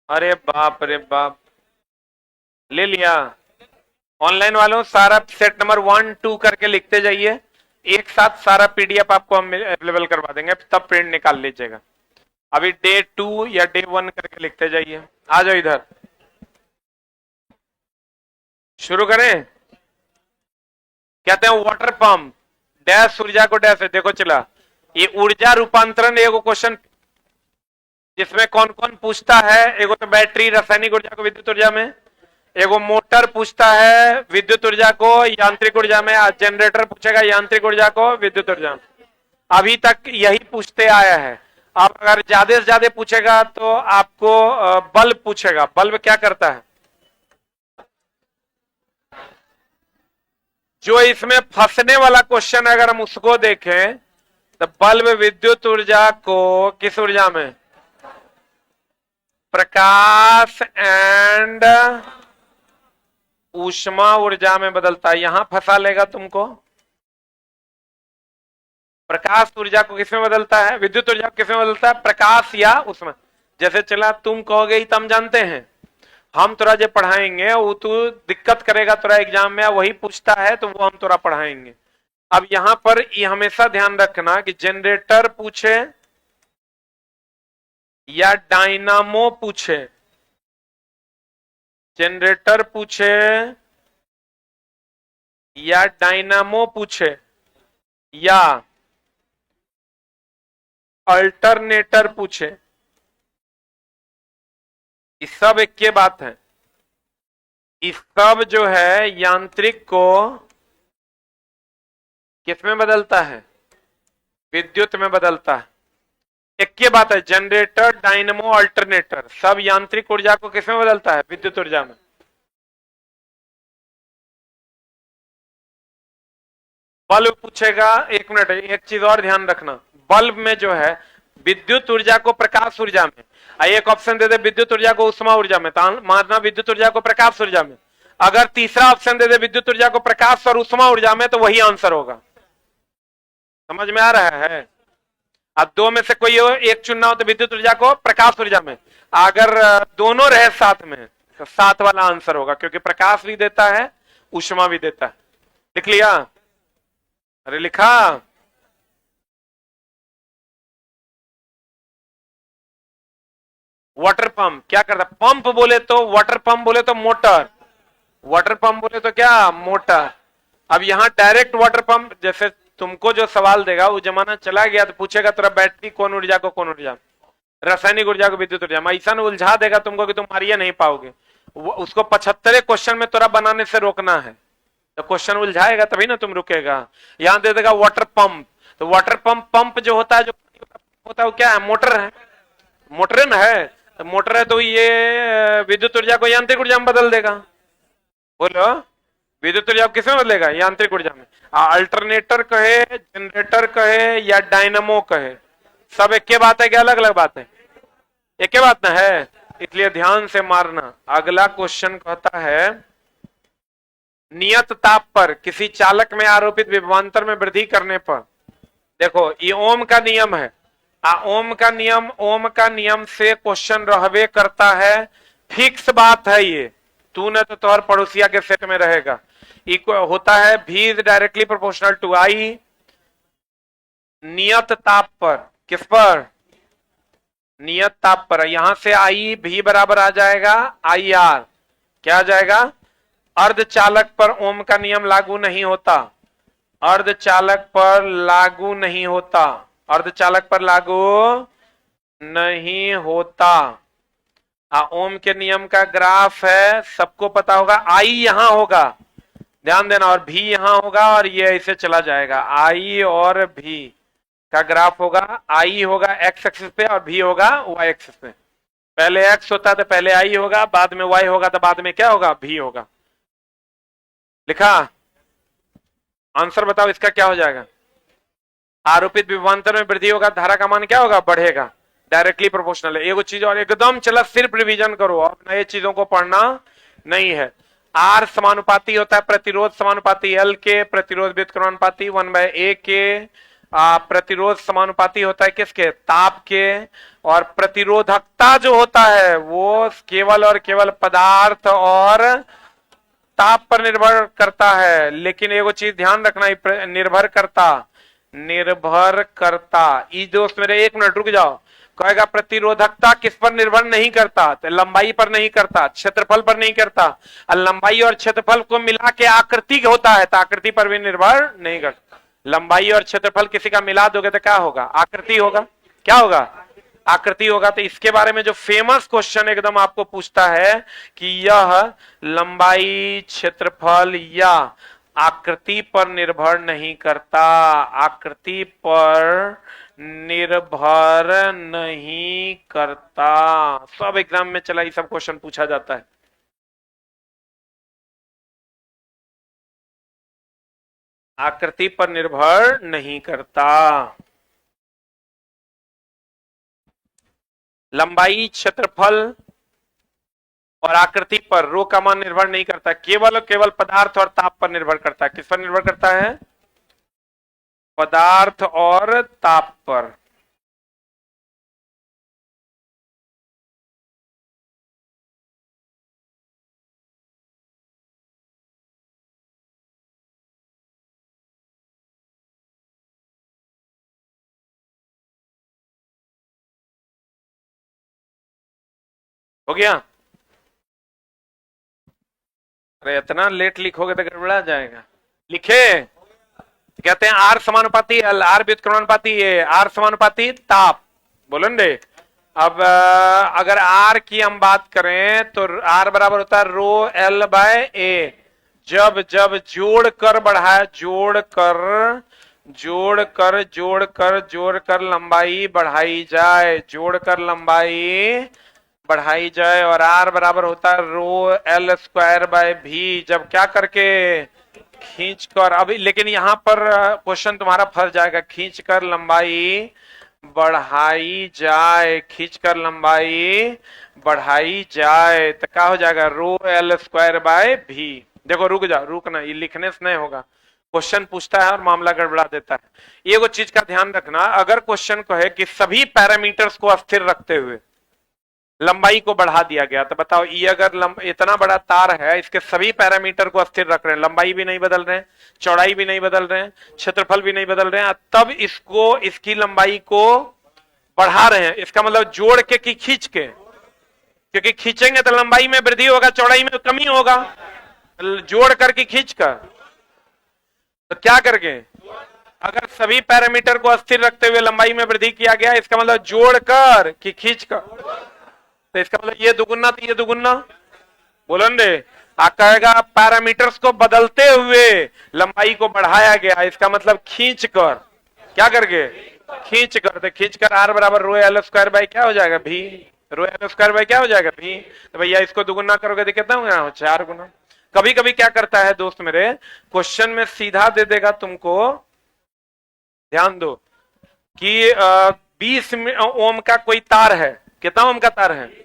अरे बाप रे बाप, ले लिया। ऑनलाइन वालों सारा सेट नंबर 1 2 करके लिखते जाइए, एक साथ सारा पीडीएफ आपको हम अवेलेबल करवा देंगे, तब प्रिंट निकाल लीजिएगा। अभी डे 2 या डे 1 करके लिखते जाइए। आ जाओ इधर, शुरू करें। कहते हैं वाटर पंप डैश ऊर्जा को डैश है, देखो चला। ये ऊर्जा रूपांतरण एगो क्वेश्चन, जिसमें कौन कौन पूछता है। एगो तो बैटरी रासायनिक ऊर्जा को विद्युत ऊर्जा में, एगो मोटर पूछता है विद्युत ऊर्जा को यांत्रिक ऊर्जा में, आज जनरेटर पूछेगा यांत्रिक ऊर्जा को विद्युत ऊर्जा में। अभी तक यही पूछते आया है। अब अगर ज्यादा से ज्यादा पूछेगा तो आपको बल्ब पूछेगा। बल्ब क्या करता है? जो इसमें फंसने वाला क्वेश्चन अगर हम उसको देखें तो बल्ब विद्युत ऊर्जा को किस ऊर्जा में, प्रकाश एंड ऊष्मा ऊर्जा में बदलता है। यहां फंसा लेगा तुमको। प्रकाश ऊर्जा को किसमें बदलता है, विद्युत ऊर्जा को किसमें बदलता है, प्रकाश या उसमें। जैसे चला तुम कहोगे ही तो हम जानते हैं, हम तोरा जो पढ़ाएंगे वो तू दिक्कत करेगा तोरा एग्जाम में, वही पूछता है तो वो हम तोरा पढ़ाएंगे। अब यहां पर ये हमेशा ध्यान रखना कि जनरेटर पूछे या डायनामो पूछे, जनरेटर पूछे या डायनामो पूछे या अल्टरनेटर पूछे, ये सब एक के बात है। इस सब जो है यांत्रिक को किसमें बदलता है, विद्युत में बदलता है। एक के बात है, जनरेटर डायनमो अल्टरनेटर सब यांत्रिक ऊर्जा को किसमें बदलता है, विद्युत ऊर्जा में। बल्ब पूछेगा, एक मिनट एक चीज और ध्यान रखना, बल्ब में जो है विद्युत ऊर्जा को प्रकाश ऊर्जा में, एक ऑप्शन दे दे विद्युत ऊर्जा को उष्मा ऊर्जा में, तो मानना विद्युत ऊर्जा को प्रकाश ऊर्जा में। अगर तीसरा ऑप्शन दे दे विद्युत ऊर्जा को प्रकाश और उष्मा ऊर्जा में, तो वही आंसर होगा। समझ में आ रहा है? अब दो में से कोई एक चुनना हो तो विद्युत ऊर्जा को प्रकाश ऊर्जा में, अगर दोनों रहे साथ में तो साथ वाला आंसर होगा, क्योंकि प्रकाश भी देता है उष्मा भी देता है। लिख लिया? अरे लिखा? वाटर पंप क्या करता, पंप बोले तो वाटर पंप बोले तो मोटर, वाटर पंप बोले तो क्या, मोटर। अब यहां डायरेक्ट वाटर पंप, जैसे तुमको जो सवाल देगा वो जमाना चला गया तो पूछेगा तेरा बैटरी कौन ऊर्जा को कौन ऊर्जा, रासायनिक ऊर्जा को विद्युत ऊर्जा में, ऐसा उलझा देगा तुमको कि तुम मारिया नहीं पाओगे। उसको 75 क्वेश्चन में तोरा बनाने से रोकना है। तो क्वेश्चन उलझाएगा तभी ना तुम रुकेगा। यहां दे देगा वाटर पंप, तो वाटर पंप, पंप जो होता है, जो होता है वो क्या है, मोटर है। मोटर ना है तो मोटर है, तो ये विद्युत ऊर्जा को यांत्रिक ऊर्जा में बदल देगा। बोलो, विद्युत ऊर्जा किसमें बदलेगा, यांत्रिक ऊर्जा में। अल्टरनेटर कहे, जनरेटर कहे या डायनमो कहे, सब एक के बात है क्या अलग अलग बात है? एक के बात ना है, इसलिए ध्यान से मारना। अगला क्वेश्चन कहता है, नियत ताप पर किसी चालक में आरोपित विभवांतर में वृद्धि करने पर, देखो ये ओम का नियम है। ओम का नियम, ओम का नियम से क्वेश्चन रहबे करता है, फिक्स बात है ये। तू न तो तोहर पड़ोसिया के सेट में रहेगा। इक्वल होता है V is directly proportional to I, नियत ताप पर, किस पर, नियत ताप पर। यहां से I भी बराबर आ जाएगा IR, क्या आ जाएगा, अर्धचालक पर ओम का नियम लागू नहीं होता, अर्धचालक पर लागू नहीं होता, अर्धचालक पर लागू नहीं होता। ओम के नियम का ग्राफ है, सबको पता होगा। I यहां होगा, ध्यान देना, और भी यहां होगा, और ये ऐसे चला जाएगा। I और भी का ग्राफ होगा, I होगा एक्स एक्सिस पे और भी होगा वाई एक्सिस पे। पहले x होता है तो पहले I होगा, बाद में y होगा तो बाद में क्या होगा, भी होगा। लिखा? आंसर बताओ इसका क्या हो जाएगा। आरोपित विभवांतर में वृद्धि होगा, धारा का मान क्या होगा, बढ़ेगा, डायरेक्टली प्रोपोर्शनल है। एगो चीज और एकदम चला, सिर्फ रिवीजन करो, अब नए चीजों को पढ़ना नहीं है। आर समानुपाती होता है प्रतिरोध समानुपाती L के, प्रतिरोध व्युत्क्रमानुपाती 1/A के, प्रतिरोध समानुपाती होता है किसके? ताप के। और प्रतिरोधकता जो होता है वो केवल और केवल पदार्थ और ताप पर निर्भर करता है। लेकिन एगो चीज ध्यान रखना, निर्भर करता ई दोस्त मेरे, 1 मिनट रुक जाओ। कहेगा प्रतिरोधकता किस पर निर्भर नहीं करता? तो लंबाई पर नहीं करता, क्षेत्रफल पर नहीं करता। और लंबाई और क्षेत्रफल को मिला के आकृति होता है, तो आकृति पर भी निर्भर नहीं करता। लंबाई और क्षेत्रफल किसी का मिला दोगे तो क्या होगा? आकृति होगा। क्या होगा? आकृति होगा। तो इसके बारे में जो फेमस क्वेश्चन एकदम आपको पूछता है कि यह लंबाई, क्षेत्रफल या आकृति पर निर्भर नहीं करता, आकृति पर निर्भर नहीं करता। सब एग्जाम में चला ये सब क्वेश्चन पूछा जाता है। आकृति पर निर्भर नहीं करता। लंबाई, क्षेत्रफल और आकृति पर रो का मान निर्भर नहीं करता, केवल और केवल पदार्थ और ताप पर निर्भर करता है। किस पर निर्भर करता है? पदार्थ और ताप पर। हो गया? अरे इतना लेट लिखोगे तो गड़बड़ा जाएगा। लिखे कहते हैं आर समानुपाती एल, आर व्युत्क्रमानुपाती ए, आर समानुपाती ताप। बोलो ने। अब अगर आर की हम बात करें तो आर बराबर होता है रो एल बाय ए। जब जब जोड़कर बढ़ाया, जोड़कर लंबाई बढ़ाई जाए, जोड़कर लंबाई बढ़ाई जाए। और आर बराबर होता है रो एल स्क्वायर बाय भी, जब क्या करके? खींचकर। अभी लेकिन यहां पर क्वेश्चन तुम्हारा फंस जाएगा। खींचकर लंबाई बढ़ाई जाए, खींचकर लंबाई बढ़ाई जाए तो क्या हो जाएगा? रो एल स्क्वायर बाय भी। देखो रुक जाओ, रुकना, ये लिखने से नहीं होगा। क्वेश्चन पूछता है और मामला गड़बड़ा देता है। एगो चीज का ध्यान रखना, अगर क्वेश्चन कहे कि सभी पैरामीटर्स को अस्थिर रखते हुए लंबाई को बढ़ा दिया गया, तो बताओ ये अगर इतना बड़ा तार है, इसके सभी पैरामीटर को अस्थिर रख रहे हैं, लंबाई भी नहीं बदल रहे हैं, चौड़ाई भी नहीं बदल रहे हैं, क्षेत्रफल भी नहीं बदल रहे हैं, तब इसको, इसकी लंबाई को बढ़ा रहे हैं। इसका मतलब जोड़ के कि खींच के? क्योंकि खींचेंगे तो लंबाई में वृद्धि होगा, चौड़ाई में कमी होगा। जोड़ करके खींच कर, तो क्या करके? अगर सभी पैरामीटर को अस्थिर रखते हुए लंबाई में वृद्धि किया गया, इसका मतलब जोड़कर कि खींचकर। तो इसका मतलब ये दुगुना तो ये दुगुना। बोलो रे। कहेगा पैरामीटर्स को बदलते हुए लंबाई को बढ़ाया गया, इसका मतलब खींचकर। क्या करके? खींचकर। तो खींचकर आर बराबर रो एल स्क्वायर बाय क्या हो जाएगा? भी। रो एल स्क्वायर बाय क्या हो जाएगा? भी। तो भैया इसको दुगुना करोगे तो कितना होगा? 4 गुना। कभी कभी क्या करता है दोस्त मेरे, क्वेश्चन में सीधा दे देगा तुमको, ध्यान दो, कि 20 ओम का कोई तार है। कितना ओम का तार है?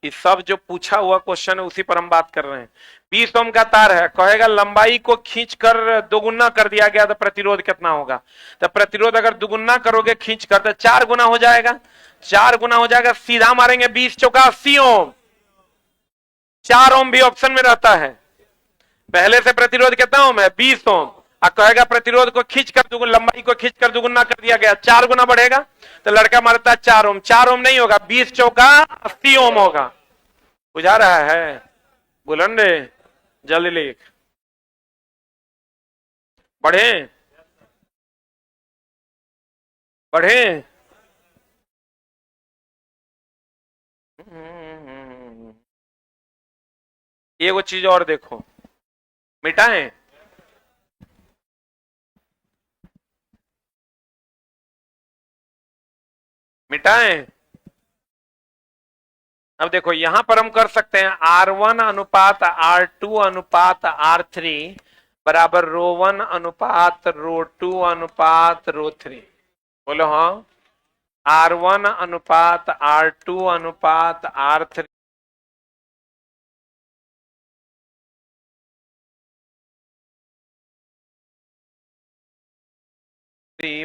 ये सब जो पूछा हुआ क्वेश्चन है उसी पर हम बात कर रहे हैं। 20 ओम का तार है, कहेगा लंबाई को खींचकर दोगुना कर दिया गया तो प्रतिरोध कितना होगा? तो प्रतिरोध अगर दुगुना करोगे खींचकर तो 4 गुना हो जाएगा। 4 गुना हो जाएगा, सीधा मारेंगे 20 चौका 80 ओम। 4 ओम भी ऑप्शन में रहता है। पहले से प्रतिरोध कितना ओम है? 20 ओम। अब कहेगा प्रतिरोध को खींचकर लंबाई को खींचकर दुगुना कर दिया गया, 4 गुना बढ़ेगा। तो लड़का मारता है 4 ओम। 4 ओम नहीं होगा, 20 चौका 80 ओम होगा। बुझा रहा है? बुलंद जल्दी लिख। बढ़े बढ़े। ये वो चीज और देखो, मिटाएं। मिटाएं। अब देखो यहां पर हम कर सकते हैं R1 अनुपात R2 अनुपात R3 बराबर रो 1 अनुपात रो 2 अनुपात रो 3। बोलो हाँ। R1 अनुपात R2 अनुपात R3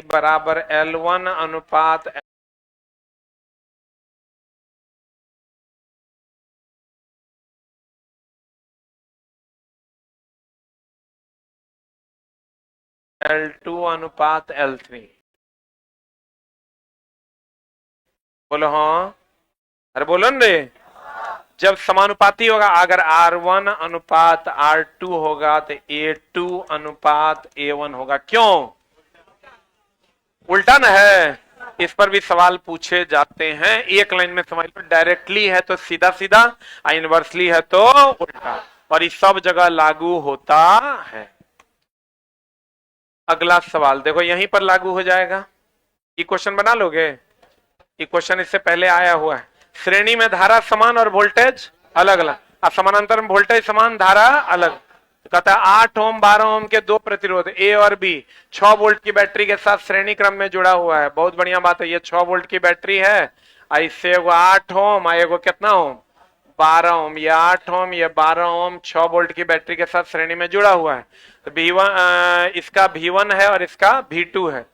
बराबर L1 अनुपात L2 अनुपात L3। बोलो हाँ, अरे बोलो न रे। जब समानुपाती होगा, अगर R1 अनुपात R2 होगा तो A2 अनुपात A1 होगा। क्यों? उल्टा न है। इस पर भी सवाल पूछे जाते हैं। एक लाइन में समझ लो, डायरेक्टली है तो सीधा सीधा, इनवर्सली है तो उल्टा, और इस सब जगह लागू होता है। अगला सवाल देखो, यहीं पर लागू हो जाएगा। ये क्वेश्चन बना लोगे? ये क्वेश्चन इससे पहले आया हुआ है। श्रेणी में धारा समान और वोल्टेज अलग अलग, और समानांतर में वोल्टेज समान, धारा अलग। कहता है 8 ओम 12 ओम के दो प्रतिरोध ए और बी 6 वोल्ट की बैटरी के साथ श्रेणी क्रम में जुड़ा हुआ है। बहुत बढ़िया बात है। ये 6 वोल्ट की बैटरी है, इससे एगो 8 ओम, एगो कितना ओम 12 ओम। ये 8 ओम, ये 12 ओम 6 वोल्ट की बैटरी के साथ श्रेणी में जुड़ा हुआ है। तो V1 इसका V1 है और इसका V2 है।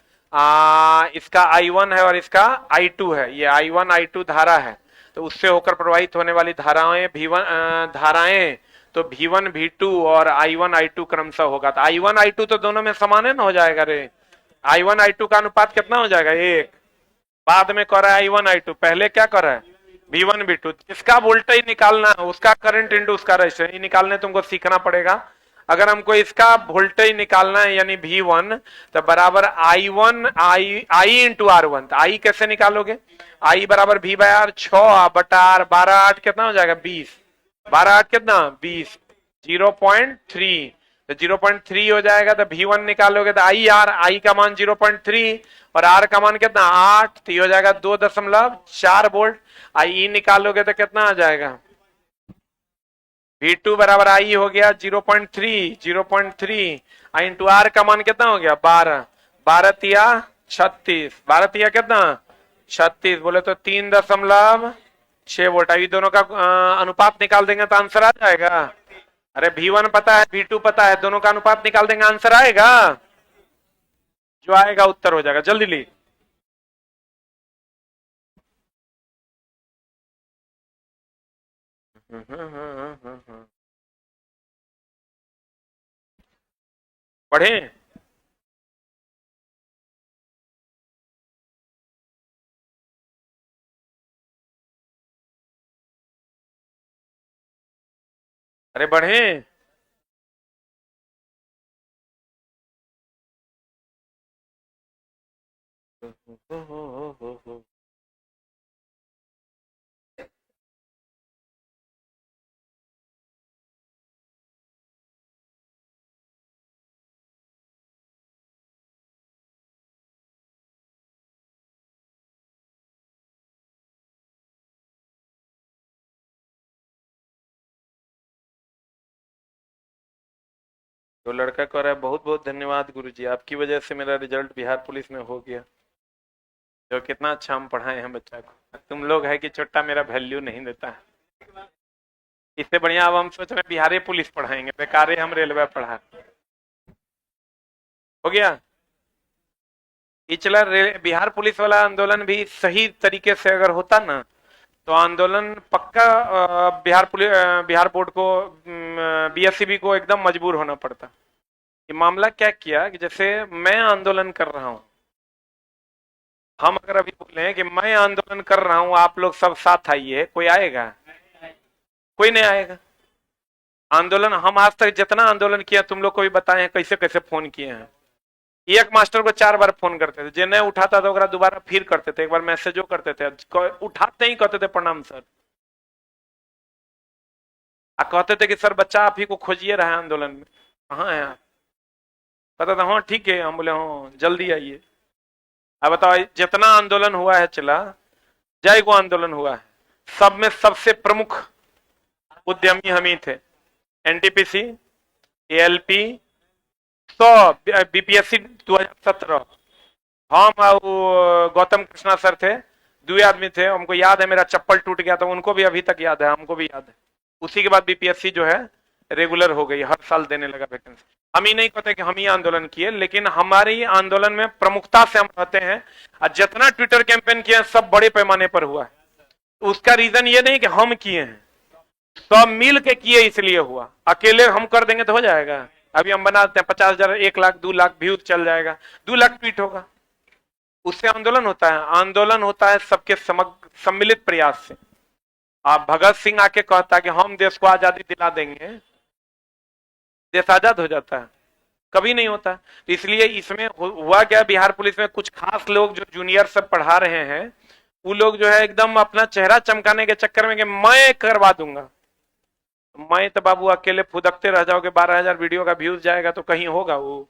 इसका I1 है और इसका I2 है। ये I1 I2 धारा है, तो उससे होकर प्रवाहित होने वाली धाराएं धाराएं तो V1 V2 और I1 I2 क्रमशः होगा। तो I1 I2 तो दोनों में समान है ना, हो जाएगा रे। I1 I2 का अनुपात कितना हो जाएगा? 1। बाद में कर रहा है I1 I2, पहले क्या कर रहा है? V1 V2। जिसका वोल्टेज निकालना है उसका करंट इंटू उसका रेजिस्टेंस, ये निकालने तुमको सीखना पड़ेगा। अगर हमको इसका वोल्टेज निकालना है यानी V1, तो बराबर I1 I इंटू R1। तो I कैसे निकालोगे? I बराबर V बाय R, 6 बटा R, 12 8 कितना हो जाएगा? 20। 12 8 कितना? 20। 0.3, तो 0.3 हो जाएगा। तो V1 निकालोगे तो I का मान 0.3 और R का मान कितना? 8, तो ये हो जाएगा 2.4 वोल्ट। I निकालोगे तो कितना आ जाएगा? V2 बराबर I हो गया 0.3 I इंटू R का मान कितना हो गया? 12। 12 तिया 36, 12 तिया कितना? 36, बोले तो 3.6 वोल्ट। अभी दोनों का अनुपात निकाल देंगे तो आंसर आ जाएगा। अरे V1 पता है, V2 पता है, दोनों का अनुपात निकाल देंगे, आंसर आएगा। जो आएगा उत्तर हो जाएगा। जल्दी ली। पढ़े? अरे बढ़े। तो लड़का कह रहा है बहुत बहुत धन्यवाद गुरुजी, आपकी वजह से मेरा रिजल्ट बिहार पुलिस में हो गया। जो कितना अच्छा हम पढ़ाए हैं बच्चा को। तुम लोग है कि छोटा मेरा वैल्यू नहीं देता है। इससे बढ़िया अब हम सोच रहे हैं बिहारी पुलिस पढ़ाएंगे, बेकारे हम रेलवे पढ़ा। हो गया। ये चला बिहार पुलिस वाला आंदोलन भी सही तरीके से अगर होता ना, तो आंदोलन पक्का बिहार बोर्ड को, BSCB को एकदम मजबूर होना पड़ता। ये मामला क्या किया कि जैसे मैं आंदोलन कर रहा हूं, हम अगर अभी बोले कि मैं आंदोलन कर रहा हूं, आप लोग सब साथ आइए, कोई आएगा? कोई नहीं आएगा। आंदोलन हम आज तक जितना आंदोलन किया तुम लोग को भी बताए हैं, कैसे कैसे फोन किए हैं। एक मास्टर को 4 बार फोन करते थे, जो नहीं उठाता था दोबारा फिर करते थे, एक बार मैसेजो करते थे, उठाते ही कहते थे प्रणाम सर। कहते थे कि सर बच्चा आप ही को खोजिए रहा है आंदोलन में, कहाँ है आप? पता था हाँ ठीक है। हम बोले हाँ जल्दी आइए। अब बताओ, जितना आंदोलन हुआ है चला, जय को आंदोलन हुआ है, सब में सबसे प्रमुख उद्यमी हम ही थे। NTPC, ALP, BPSC 2017, हम और गौतम कृष्णा सर थे, 2 आदमी थे। हमको याद है, मेरा चप्पल टूट गया था, उनको भी अभी तक याद है, हमको भी याद है। उसी के बाद BPSC जो है रेगुलर हो गई, हर साल देने लगा वैकेंसी। हम ही नहीं कहते कि हम ही आंदोलन किए, लेकिन हमारे आंदोलन में प्रमुखता से हम रहते हैं। और जितना ट्विटर कैंपेन किया सब बड़े पैमाने पर हुआ है। उसका रीजन ये नहीं कि हम किए हैं, सब मिल के किए इसलिए हुआ। अकेले हम कर देंगे तो हो जाएगा? अभी हम बनाते हैं 50,000, 1 लाख, 2 लाख व्यूज चल जाएगा, 2 लाख ट्वीट होगा, उससे आंदोलन होता है? आंदोलन होता है सबके समग्र सम्मिलित प्रयास से। आप भगत सिंह आके कहता कि हम देश को आजादी दिला देंगे, देश आजाद हो जाता है? कभी नहीं होता। तो इसलिए इसमें हुआ क्या, बिहार पुलिस में कुछ खास लोग जो जूनियर सब पढ़ा रहे हैं, वो लोग जो है एकदम अपना चेहरा चमकाने के चक्कर में कि मैं करवा दूंगा। मैं तो बाबू अकेले फुदकते रह जाओगे, 12,000 वीडियो का व्यूज जाएगा तो कहीं होगा? वो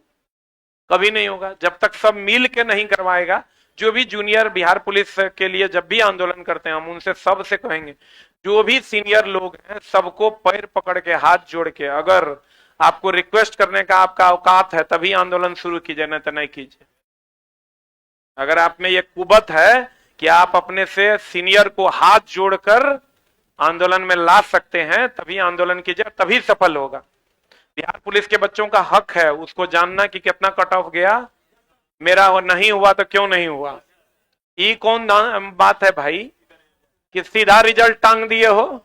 कभी नहीं होगा जब तक सब मिल के नहीं करवाएगा। जो भी जूनियर बिहार पुलिस के लिए जब भी आंदोलन करते हैं, हम उनसे सबसे कहेंगे, जो भी सीनियर लोग हैं सबको पैर पकड़ के हाथ जोड़ के, अगर आपको रिक्वेस्ट करने का आपका औकात है तभी आंदोलन शुरू कीजिए, नहीं तो नहीं कीजिए। अगर आप में ये कुबत है कि आप अपने से सीनियर को हाथ जोड़कर आंदोलन में ला सकते हैं, तभी आंदोलन कीजिए, तभी सफल होगा। बिहार पुलिस के बच्चों का हक है उसको जानना कि कितना कट ऑफ गया, मेरा नहीं हुआ तो क्यों नहीं हुआ। ये कौन बात है भाई कि सीधा रिजल्ट टांग दिए हो?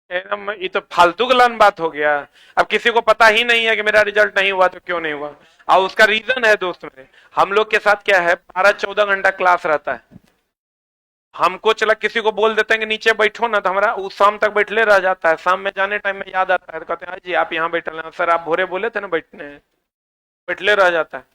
एकदम ये तो फालतू गलन बात हो गया। अब किसी को पता ही नहीं है कि मेरा रिजल्ट नहीं हुआ तो क्यों नहीं हुआ, और उसका रीजन है दोस्त मेरे, हम लोग के साथ क्या है, 12-14 घंटा क्लास रहता है। हमको चला किसी को बोल देते हैं कि नीचे बैठो ना, तो हमारा उस शाम तक बैठले रह जाता है। शाम में जाने टाइम में याद आता है तो कहते हैं जी आप यहाँ बैठे हैं, सर आप भोरे बोले थे ना बैठने, बैठले रह जाता है।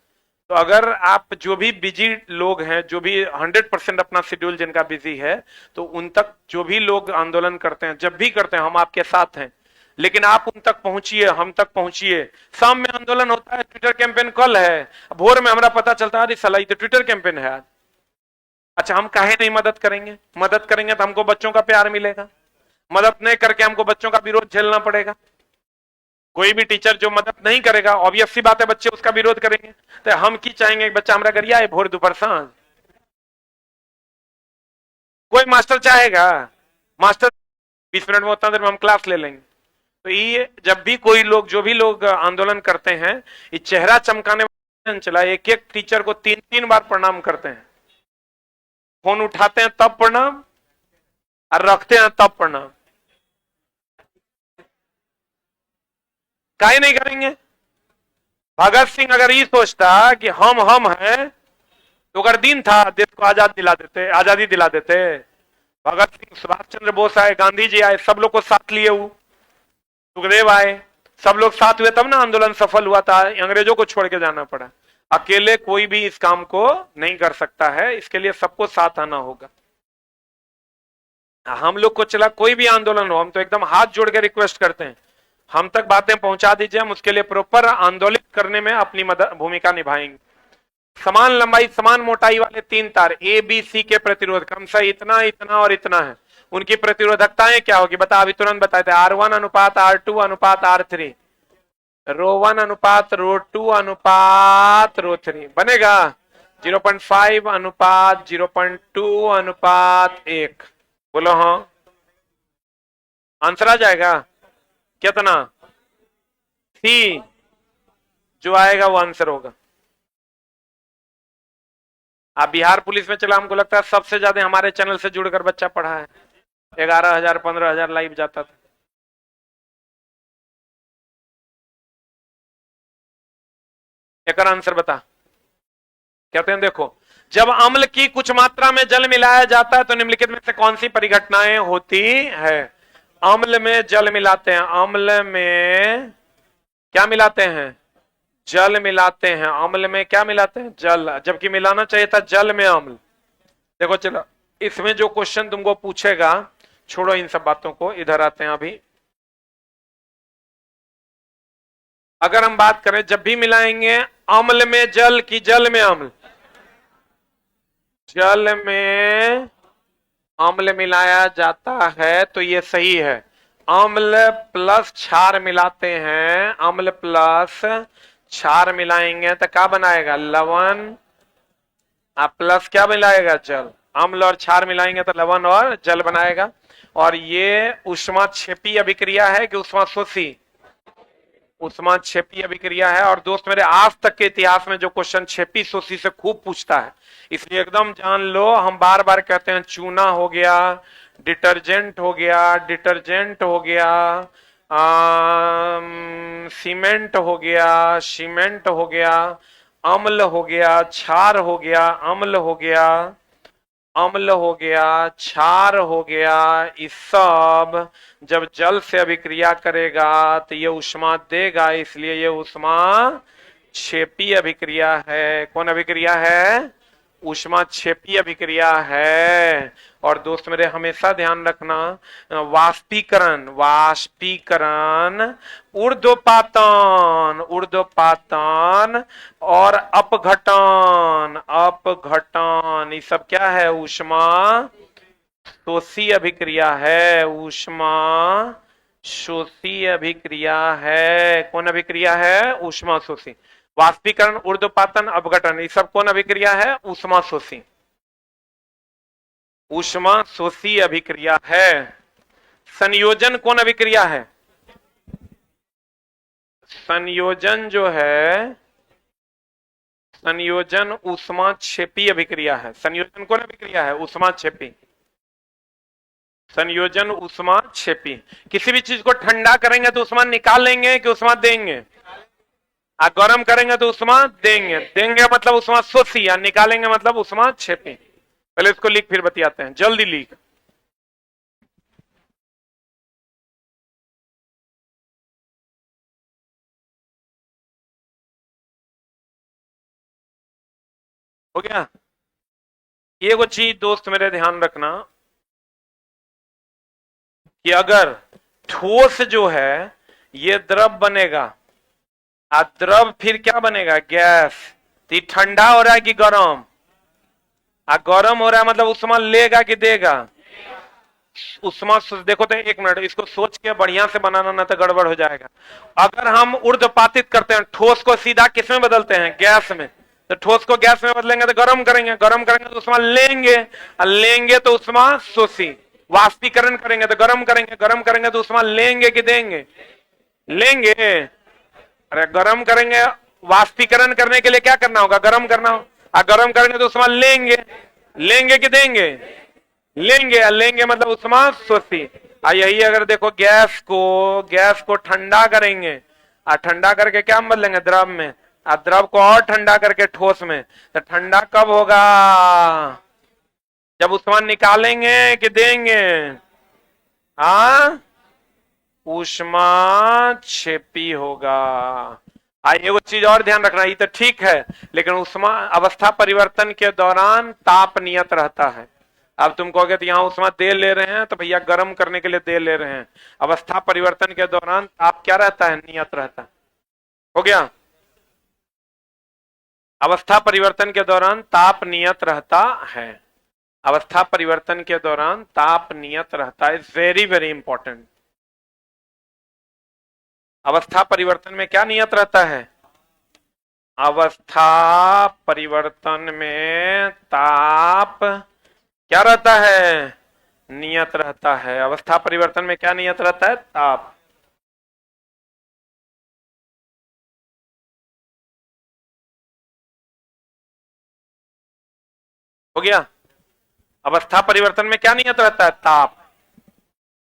तो अगर आप जो भी बिजी लोग हैं, जो भी 100% अपना शेड्यूल जिनका बिजी है, तो उन तक जो भी लोग आंदोलन करते हैं, जब भी करते हैं, हम आपके साथ हैं, लेकिन आप उन तक पहुंचिए, हम तक पहुंचिए। शाम में आंदोलन होता है, ट्विटर कैंपेन कल है, भोर में हमारा पता चलता है अरे साला ये तो ट्विटर कैंपेन है आज। अच्छा हम काहे नहीं मदद करेंगे? मदद करेंगे तो हमको बच्चों का प्यार मिलेगा, मदद नहीं करके हमको बच्चों का विरोध झेलना पड़ेगा। कोई भी टीचर जो मदद नहीं करेगा, ऑब्वियस सी बात है बच्चे उसका विरोध करेंगे। तो हम की चाहेंगे बच्चा हमारा गरिया है भोर दोपहर सांझ? कोई मास्टर चाहेगा? मास्टर 20 मिनट में उतना देर में हम क्लास ले लेंगे। तो ये जब भी कोई लोग, जो भी लोग आंदोलन करते हैं, ये चेहरा चमकाने वाला चला, एक एक टीचर को 3-3 बार प्रणाम करते हैं। फोन उठाते हैं तब प्रणाम, और रखते हैं तब प्रणाम। काहे नहीं करेंगे? भगत सिंह अगर ये सोचता कि हम हैं, तो अगर दिन था देश को आजादी दिला देते। भगत सिंह, सुभाष चंद्र बोस आए, गांधी जी आए, सब लोग को साथ लिए, सुखदेव आए, सब लोग साथ हुए तब ना आंदोलन सफल हुआ था। अंग्रेजों को छोड़ के जाना पड़ा। अकेले कोई भी इस काम को नहीं कर सकता है, इसके लिए सबको साथ आना होगा। हम लोग को चला कोई भी आंदोलन हो, हम तो एकदम हाथ जोड़ के रिक्वेस्ट करते हैं, हम तक बातें पहुंचा दीजिए, हम उसके लिए प्रॉपर आंदोलित करने में अपनी भूमिका निभाएंगे। समान लंबाई समान मोटाई वाले 3 तार ए बी सी के प्रतिरोध क्रमशः इतना, इतना और इतना है, उनकी प्रतिरोधकताएं क्या होगी बता, अभी तुरंत बताए थे, R1 अनुपात R2 अनुपात R3, ρ1 अनुपात ρ2 अनुपात ρ3 बनेगा 0.5 अनुपात 0.2 अनुपात 1। बोलो हाँ, आंसर आ जाएगा कितना? सी जो आएगा वो आंसर होगा। आप बिहार पुलिस में चला, हमको लगता है सबसे ज्यादा हमारे चैनल से जुड़कर बच्चा पढ़ा है, 11,000 15,000 लाइव जाता था। एक आंसर बता, कहते हैं देखो, जब अम्ल की कुछ मात्रा में जल मिलाया जाता है तो निम्नलिखित में से कौन सी परिघटनाएं होती है? अम्ल में जल मिलाते हैं, अम्ल में क्या मिलाते हैं? जल मिलाते हैं। अम्ल में क्या मिलाते हैं? जल, जबकि मिलाना चाहिए था जल में अम्ल। देखो चलो, इसमें जो क्वेश्चन तुमको पूछेगा, छोड़ो इन सब बातों को, इधर आते हैं अभी। अगर हम बात करें, जब भी मिलाएंगे अम्ल में जल की जल में अम्ल, जल में अम्ल मिलाया जाता है तो ये सही है। अम्ल प्लस क्षार मिलाते हैं, अम्ल प्लस क्षार मिलाएंगे तो क्या बनाएगा? लवण। आप प्लस क्या मिलाएगा? जल। अम्ल और क्षार मिलाएंगे तो लवण और जल बनाएगा। और ये ऊष्मा क्षेपी अभिक्रिया है कि ऊष्मा शोषी? उष्मा क्षेपी अभिक्रिया है। और दोस्त मेरे, आज तक के इतिहास में जो क्वेश्चन क्षेपी शोषी से खूब पूछता है, इसलिए एकदम जान लो। हम बार बार कहते हैं चूना हो गया, डिटर्जेंट हो गया, डिटर्जेंट हो गया, सीमेंट हो गया, सीमेंट हो गया, अम्ल हो गया, क्षार हो गया, अम्ल हो गया, अम्ल हो गया, क्षार हो गया, इस सब जब जल से अभिक्रिया करेगा तो ये ऊष्मा देगा, इसलिए ये ऊष्मा क्षेपी अभिक्रिया है। कौन अभिक्रिया है? ऊष्मा क्षेपी अभिक्रिया है। और दोस्त मेरे हमेशा ध्यान रखना, वाष्पीकरण, वाष्पीकरण, ऊर्ध्वपातन, ऊर्ध्वपातन और अपघटन, अपघटन, ये सब क्या है? ऊष्मा शोषी अभिक्रिया है, ऊष्मा शोषी अभिक्रिया है। कौन अभिक्रिया है? ऊष्मा शोषी। वाष्पीकरण, ऊर्ध्वपातन, अपघटन, ये सब कौन अभिक्रिया है? ऊष्मा शोषी, ऊष्मा शोषी अभिक्रिया है। संयोजन कौन अभिक्रिया है? संयोजन जो है, संयोजन ऊष्मा क्षेपी अभिक्रिया है। संयोजन कौन अभिक्रिया है? ऊष्मा क्षेपी। संयोजन ऊष्मा क्षेपी। किसी भी चीज को ठंडा करेंगे तो ऊष्मा निकाल लेंगे कि ऊष्मा देंगे? गर्म करेंगे तो ऊष्मा देंगे, देंगे मतलब ऊष्मा शोषी, या निकालेंगे मतलब ऊष्मा क्षेपी। पहले इसको लिख फिर बतियाते हैं, जल्दी लिख। हो गया? ये वो चीज दोस्त मेरे ध्यान रखना कि अगर ठोस जो है ये द्रव बनेगा, द्रव फिर क्या बनेगा? गैस। तो ठंडा हो रहा है कि गर्म? गर्म हो रहा है मतलब ऊष्मा लेगा कि देगा? उष्मा। देखो तो एक मिनट, इसको सोच के बढ़िया से बनाना, ना तो गड़बड़ हो जाएगा। अगर हम ऊर्ध्वपातित करते हैं, ठोस को सीधा किस में बदलते हैं? गैस में। तो ठोस को गैस में बदलेंगे तो गर्म करेंगे, गर्म करेंगे तो उष्मा लेंगे, और लेंगे तो उष्मा शोषी। वाष्पीकरण करेंगे तो गर्म करेंगे, गर्म करेंगे तो उष्मा लेंगे कि देंगे? लेंगे। अरे गर्म करेंगे, वाष्पीकरण करने के लिए क्या करना होगा? गर्म करना होगा। गर्म करेंगे तो उष्मा लेंगे, लेंगे कि देंगे? लेंगे। लेंगे मतलब उष्मा शोषी। यही अगर देखो गैस को ठंडा करेंगे, ठंडा करके क्या बदलेंगे? द्रव में। द्रव को और ठंडा करके ठोस में। तो ठंडा कब होगा? जब उष्मा निकालेंगे कि देंगे? ऊष्मा क्षेपी होगा। ये वो चीज और ध्यान रखना, ये तो ठीक है, लेकिन उष्मा अवस्था परिवर्तन के दौरान ताप नियत रहता है। अब तुम कहोगे तो यहाँ उष्मा दे ले रहे हैं, तो भैया गर्म करने के लिए दे ले रहे हैं। अवस्था परिवर्तन के दौरान ताप क्या रहता है? नियत रहता है। हो गया? अवस्था परिवर्तन के दौरान ताप नियत रहता है। अवस्था परिवर्तन के दौरान ताप नियत रहता है। Very very important. अवस्था परिवर्तन में क्या नियत रहता है? अवस्था परिवर्तन में ताप क्या रहता है? नियत रहता है। अवस्था परिवर्तन में क्या नियत रहता है? ताप। हो गया? अवस्था परिवर्तन में क्या नियत रहता है? ताप।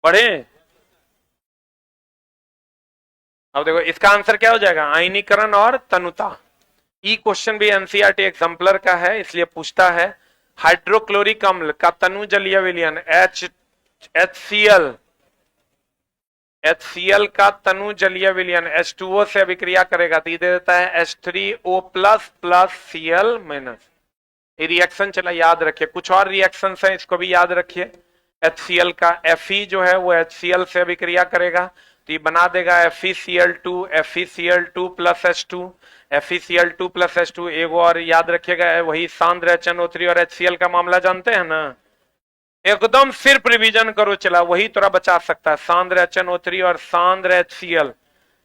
बढ़े? अब देखो इसका आंसर क्या हो जाएगा? आयनीकरण और तनुता। ई क्वेश्चन भी एनसीईआरटी एग्जाम्पलर का है, इसलिए पूछता है हाइड्रोक्लोरिक अम्ल का तनु जलीय विलयन HCl, HCl का तनु जलीय विलयन H2O से अभिक्रिया करेगा तो ये दे देता है H3O plus plus Cl minus. ये रिएक्शन चला याद रखिए। कुछ और रिएक्शन है, इसको भी याद रखिए। HCl का Fe जो है वो HCl से अभिक्रिया करेगा तो ये बना देगा FeCl2, FeCl2 plus H2, FeCl2 plus H2। एगो और याद रखिएगा, वही सांद्र HNO3 और HCl का मामला जानते हैं ना? एकदम सिर्फ रिवीजन करो, चला वही थोड़ा बचा सकता है। सांद्र HNO3 और सांद्र HCl,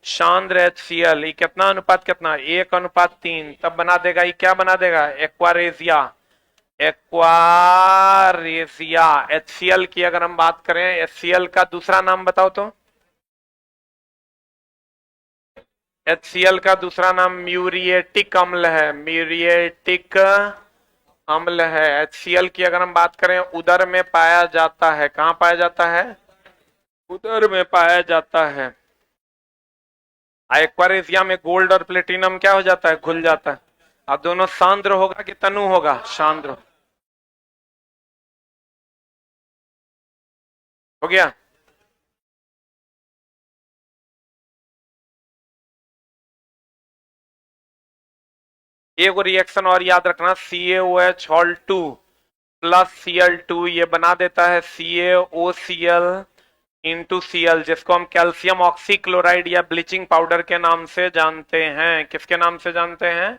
सांद्र HCl ये कितना अनुपात? कितना? 1:3। तब बना देगा, ये क्या बना देगा? एक्वारेजिया। एक्वारेजिया। HCl की अगर हम बात करें, HCl का दूसरा नाम बताओ तो? HCl का दूसरा नाम म्यूरिएटिक अम्ल है, म्यूरिएटिक अम्ल है। HCl की अगर हम बात करें उदर में पाया जाता है, कहां पाया जाता है? उदर में पाया जाता है। एक्वारेजिया में गोल्ड और प्लेटिनम क्या हो जाता है? घुल जाता है। अब दोनों सांद्र होगा कि तनु होगा? सांद्र हो गया। एक रिएक्शन और याद रखना, CaOH ऑल 2 प्लस Cl2 ये बना देता है CaOCl इंटू Cl, जिसको हम कैल्शियम ऑक्सीक्लोराइड या ब्लीचिंग पाउडर के नाम से जानते हैं। किसके नाम से जानते हैं?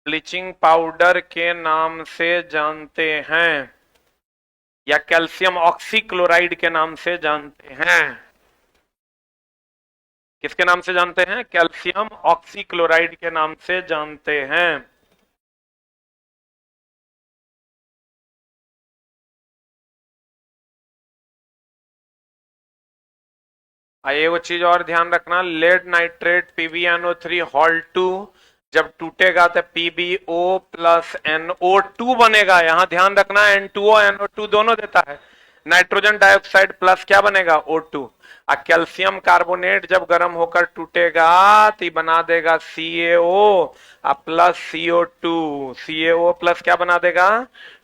ब्लीचिंग पाउडर के नाम से जानते हैं, या कैल्शियम ऑक्सीक्लोराइड के नाम से जानते हैं। किसके नाम से जानते हैं? कैल्शियम ऑक्सीक्लोराइड के नाम से जानते हैं। वो चीज और ध्यान रखना, लेड नाइट्रेट PbNO3 हॉल 2 जब टूटेगा तो PbO प्लस NO2 बनेगा। यहां ध्यान रखना, N2O NO2 दोनों देता है। नाइट्रोजन डाइऑक्साइड प्लस क्या बनेगा? O2। कैल्शियम कार्बोनेट जब गर्म होकर टूटेगा तो बना देगा CaO plus CO2। CaO plus क्या बना देगा?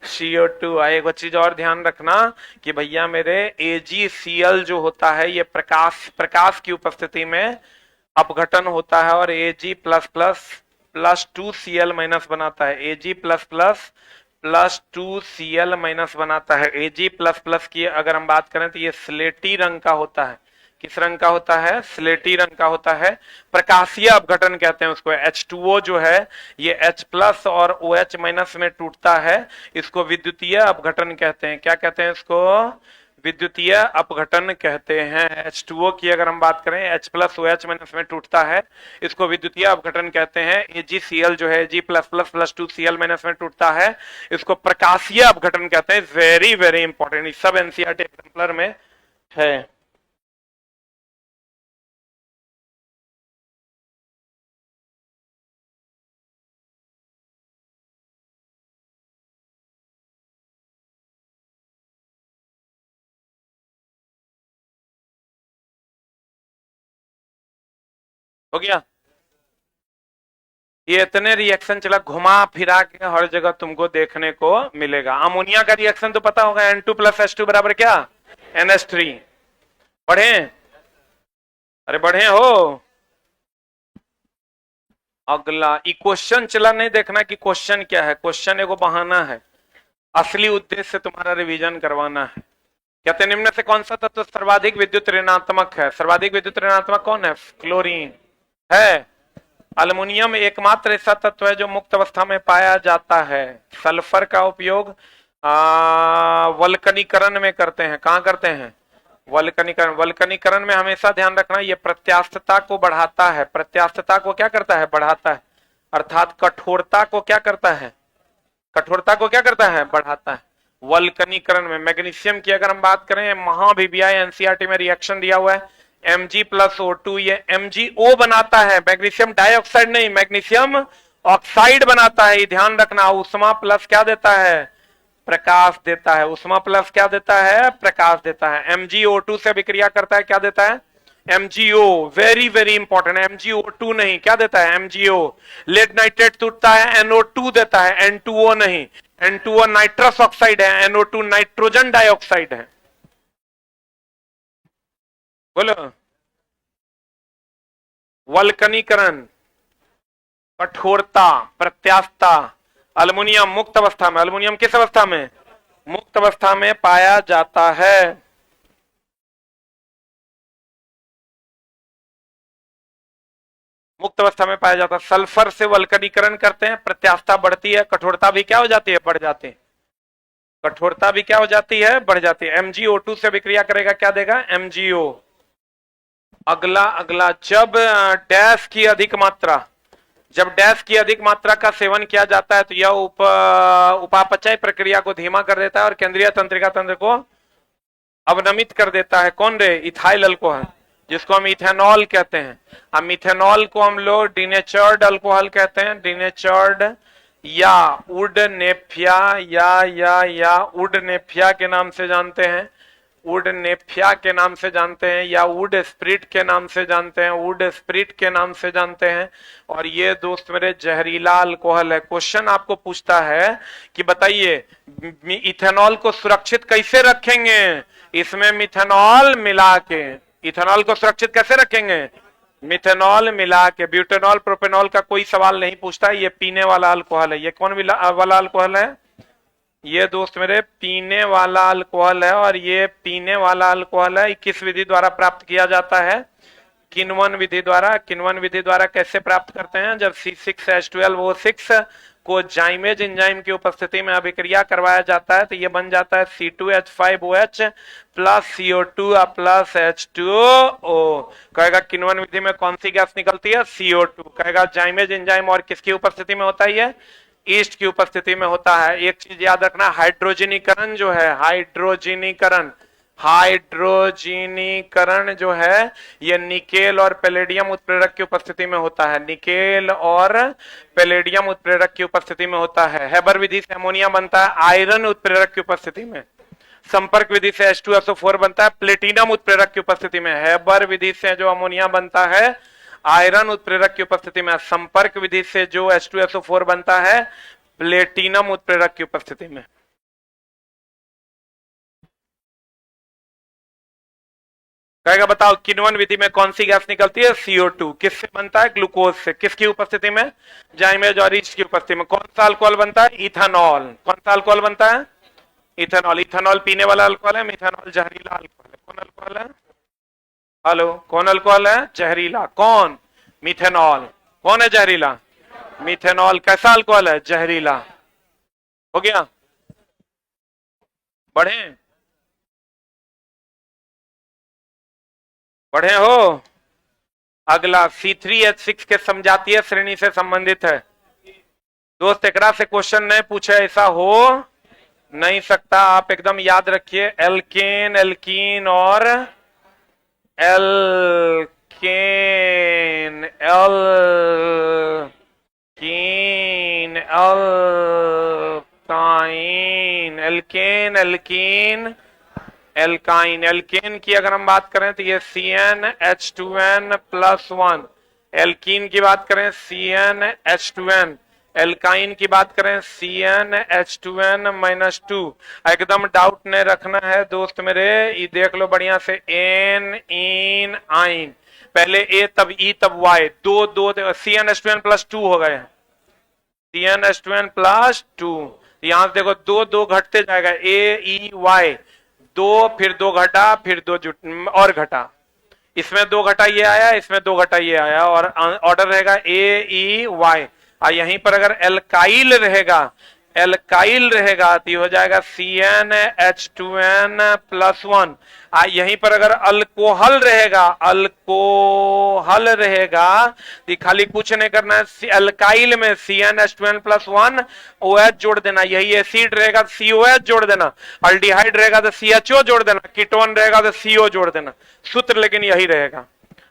CO2। एक चीज और ध्यान रखना कि भैया मेरे AgCl जो होता है ये प्रकाश की उपस्थिति में अपघटन होता है और Ag plus plus plus 2Cl minus बनाता है। Ag plus plus plus 2Cl minus बनाता है। Ag प्लस प्लस की अगर हम बात करें तो ये स्लेटी रंग का होता है। किस रंग का होता है? स्लेटी रंग का होता है। प्रकाशीय अपघटन कहते हैं उसको। H2O जो है ये H प्लस और OH माइनस में टूटता है, इसको विद्युतीय अपघटन कहते हैं। क्या कहते हैं इसको? विद्युतीय अपघटन कहते हैं। H2O की अगर हम बात करें H प्लस OH माइनस में टूटता है, इसको विद्युतीय अपघटन कहते हैं। AgCl जो है Ag plus plus plus 2Cl minus में टूटता है, इसको प्रकाशीय अपघटन कहते हैं। वेरी वेरी इंपॉर्टेंट, सब एनसीईआरटी एग्जाम्पलर में है। हो गया। ये इतने रिएक्शन चला, घुमा फिरा के हर जगह तुमको देखने को मिलेगा। अमोनिया का रिएक्शन तो पता होगा, N2 प्लस H2 बराबर क्या? NH3। बढ़े? अरे बढ़े हो। अगला क्वेश्चन चला, नहीं देखना कि क्वेश्चन क्या है। क्वेश्चन एगो बहाना है, असली उद्देश्य तुम्हारा रिवीजन करवाना है। कहते हैं निम्न से कौन सा तत्व सर्वाधिक विद्युत ऋणात्मक है? सर्वाधिक विद्युत ऋणात्मक कौन है? क्लोरीन है। अल्युमिनियम एकमात्र ऐसा तत्व है जो मुक्त अवस्था में पाया जाता है। सल्फर का उपयोग वल्कनीकरण में करते हैं। कहां करते हैं? वल्कनीकरण। वल्कनीकरण में हमेशा ध्यान रखना ये प्रत्यास्थता को बढ़ाता है। प्रत्यास्थता को क्या करता है? बढ़ाता है। अर्थात कठोरता को क्या करता है? कठोरता को क्या करता है? बढ़ाता है। वल्कनीकरण में मैग्नीशियम की अगर हम बात करें, महाभिवियाय एनसीईआरटी में रिएक्शन दिया हुआ है, Mg प्लस O2 ये MgO बनाता है। मैग्नीशियम डाइऑक्साइड नहीं, मैग्नीशियम ऑक्साइड बनाता है। ध्यान रखना, उष्मा प्लस क्या देता है? प्रकाश देता है। उष्मा प्लस क्या देता है? प्रकाश देता है। MgO2 से विक्रिया करता है, क्या देता है? MgO। Very very important, MgO2 नहीं, क्या देता है? MgO। लेड नाइट्रेट टूटता है, NO2 देता है, N2O नहीं। N2O नाइट्रस ऑक्साइड है, NO2 नाइट्रोजन डाइऑक्साइड है। बोलो। वल्कनीकरण, कठोरता, प्रत्यास्थता। अल्युमिनियम मुक्त अवस्था में, अल्युमिनियम किस अवस्था में? मुक्त अवस्था में पाया जाता है। मुक्त अवस्था में पाया जाता है। सल्फर से वल्कनीकरण करते हैं, प्रत्यास्थता बढ़ती है, कठोरता भी क्या हो जाती है? बढ़ जाती है। कठोरता भी क्या हो जाती है? बढ़ जाती है। MgO2 से विक्रिया करेगा, क्या देगा? MgO। अगला अगला, जब डैश की अधिक मात्रा, जब डैश की अधिक मात्रा का सेवन किया जाता है तो यह उपापचय प्रक्रिया को धीमा कर देता है और केंद्रीय तंत्रिका तंत्र को अवनमित कर देता है। कौन रे? Ethyl alcohol. जिसको हम इथेनॉल कहते हैं। अब मिथेनॉल को हम लोग डिनेचर्ड अल्कोहल कहते हैं, डिनेचर्ड या वुड नेफिया या वुड नेफिया के नाम से जानते हैं, वुड नेफिया के नाम से जानते हैं, या वुड स्प्रिट के नाम से जानते हैं, वुड स्प्रिट के नाम से जानते हैं। और ये दोस्त मेरे जहरीला अल्कोहल है। क्वेश्चन आपको पूछता है कि बताइए इथेनॉल को सुरक्षित कैसे रखेंगे, इसमें मिथेनॉल मिला के इथेनॉल को सुरक्षित कैसे रखेंगे, मिथेनॉल मिला के। ब्यूटेनॉल प्रोपेनॉल का कोई सवाल नहीं पूछता है, ये पीने वाला अल्कोहल है। ये कौन वाला अल्कोहल है, ये दोस्त मेरे पीने वाला अल्कोहल है। और ये पीने वाला अल्कोहल है, किस विधि द्वारा प्राप्त किया जाता है, किण्वन विधि द्वारा। किण्वन विधि द्वारा कैसे प्राप्त करते हैं, जब C6H12O6 को जाइमेज एंजाइम की उपस्थिति में अभिक्रिया करवाया जाता है तो ये बन जाता है C2H5OH plus CO2 plus H2O। कहेगा किण्वन विधि में कौन सी गैस निकलती है, CO2। कहेगा जाइमेज एंजाइम और किसकी उपस्थिति में होता है, ये ईस्ट की उपस्थिति में होता है। एक चीज याद रखना, हाइड्रोजनीकरण जो है, हाइड्रोजनीकरण जो है ये निकेल और पैलेडियम उत्प्रेरक की उपस्थिति में होता है, निकेल और पैलेडियम उत्प्रेरक की उपस्थिति में होता है। हेबर विधि से अमोनिया बनता है आयरन उत्प्रेरक की उपस्थिति में। संपर्क विधि से H2SO4 बनता है प्लेटिनम उत्प्रेरक की उपस्थिति में। हेबर विधि से जो अमोनिया बनता है आयरन उत्प्रेरक की उपस्थिति में। संपर्क विधि से जो H2SO4 बनता है प्लेटिनम उत्प्रेरक की उपस्थिति में। कहेगा बताओ किण्वन विधि में कौन सी गैस निकलती है, CO2। किससे बनता है, ग्लूकोज से। किसकी उपस्थिति में, जाइमेज और ईस्ट की उपस्थिति में। कौन सा अल्कोहल बनता है, इथेनॉल। कौन सा अल्कोहल बनता है, इथेनॉल। इथेनॉल पीने वाला अल्कोहल है, मिथेनॉल जहरीला अल्कोहल है। कौन अल्कोहल है, हेलो, कौन अल्कोहल है, जहरीला। कौन, मिथेनॉल। कौन है जहरीला, मिथेनॉल। कैसा अल्कोहल है, जहरीला। हो गया, बढ़े बढ़े हो। अगला C3H6 के समजातीय श्रेणी से संबंधित है। दोस्त एकरा से क्वेश्चन नहीं पूछे, ऐसा हो नहीं सकता। आप एकदम याद रखिए, एल्केन, एल्कीन और alkane, alkene, alkyne, alkane, alkene, alkyne. Alkane की अगर हम बात करें तो ये CnH2n+1। एल्कीन की बात करें CnH2n। एल्काइन की बात करें CnH2n-2। एकदम डाउट नहीं रखना है दोस्त मेरे, ये देख लो बढ़िया से, एन, इन, आइन, पहले ए तब ई तब वाई, दो CnH2n+2 हो गए, CnH2n+2। यहां से देखो दो दो घटते जाएगा, ए ई वाई, दो फिर दो घटा फिर दो जुट और घटा, इसमें दो घटा ये आया, इसमें दो घटा ये आया, और ऑर्डर रहेगा ए ई वाई। यहीं पर अगर एल्काइल रहेगा, एल्काइल रहेगा तो हो जाएगा CnH2n+1। यहीं पर अगर अल्कोहल रहेगा, अल्कोहल रहेगा तो खाली कुछ नहीं करना है, अल्काइल में CnH2n+1 OH जोड़ देना, यही एसिड रहेगा तो COH जोड़ देना, अल्डिहाइड रहेगा तो CHO जोड़ देना, कीटोन रहेगा तो CO जोड़ देना। सूत्र लेकिन यही रहेगा।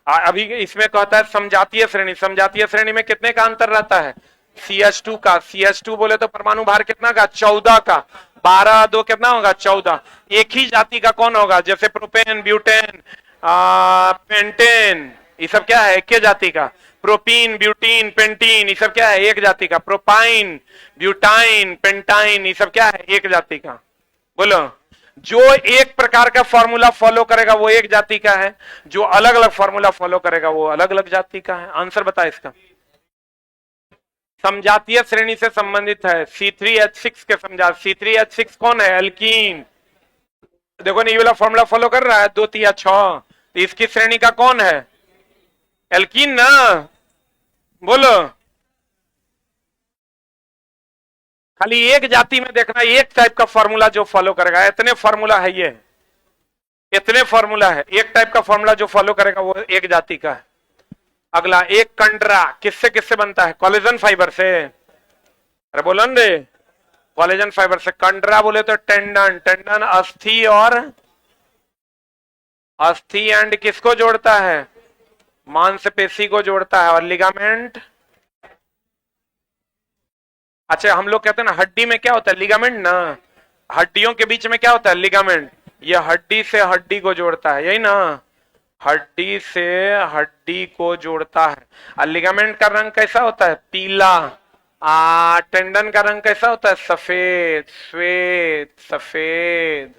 अभी इसमें कहता है समजातीय श्रेणी। समजातीय श्रेणी में कितने का अंतर रहता है, CH2 का। CH2 बोले तो परमाणु भार कितना का, 14 का। 12 2 कितना होगा, 14। एक ही जाति का कौन होगा, जैसे प्रोपेन, ब्यूटेन, पेंटेन, ये सब क्या है, एक ही जाति का। प्रोपीन, ब्यूटीन, पेंटीन, ये सब क्या है, एक जाति का। प्रोपाइन, ब्यूटाइन, पेंटाइन, ये सब क्या है, एक जाति का। बोलो, जो एक प्रकार का फॉर्मूला फॉलो करेगा वो एक जाति का है, जो अलग अलग फॉर्मूला फॉलो करेगा वो अलग अलग जाति का है। आंसर बता इसका। समजातीय श्रेणी से संबंधित है, C3H6 के समझा। C3H6 कौन है, एल्कीन। देखो ना, ये वाला फॉर्मूला फॉलो कर रहा है, 2 3 6, तो इसकी श्रेणी का कौन है, एल्कीन ना। बोलो, खाली एक जाति में देखना, एक टाइप का फॉर्मूला जो फॉलो करेगा। इतने फॉर्मूला है, ये इतने फॉर्मूला है, एक टाइप का फॉर्मूला जो फॉलो करेगा वो एक जाति का है। अगला, एक कंडरा किससे किससे बनता है, कोलेजन फाइबर से। अरे बोलो रे, कोलेजन फाइबर से। कंडरा बोले तो टेंडन, टेंडन अस्थि और अस्थि एंड किसको जोड़ता है? मांसपेशी को जोड़ता है। और लिगामेंट? अच्छा, हम लोग कहते हैं ना हड्डी में क्या होता है? लिगामेंट ना। हड्डियों के बीच में क्या होता है? लिगामेंट। ये हड्डी से हड्डी को जोड़ता है, यही ना? हड्डी से हड्डी को जोड़ता है। और लिगामेंट का रंग कैसा होता है? पीला। टेंडन का रंग कैसा होता है? सफेद। श्वेत, सफेद।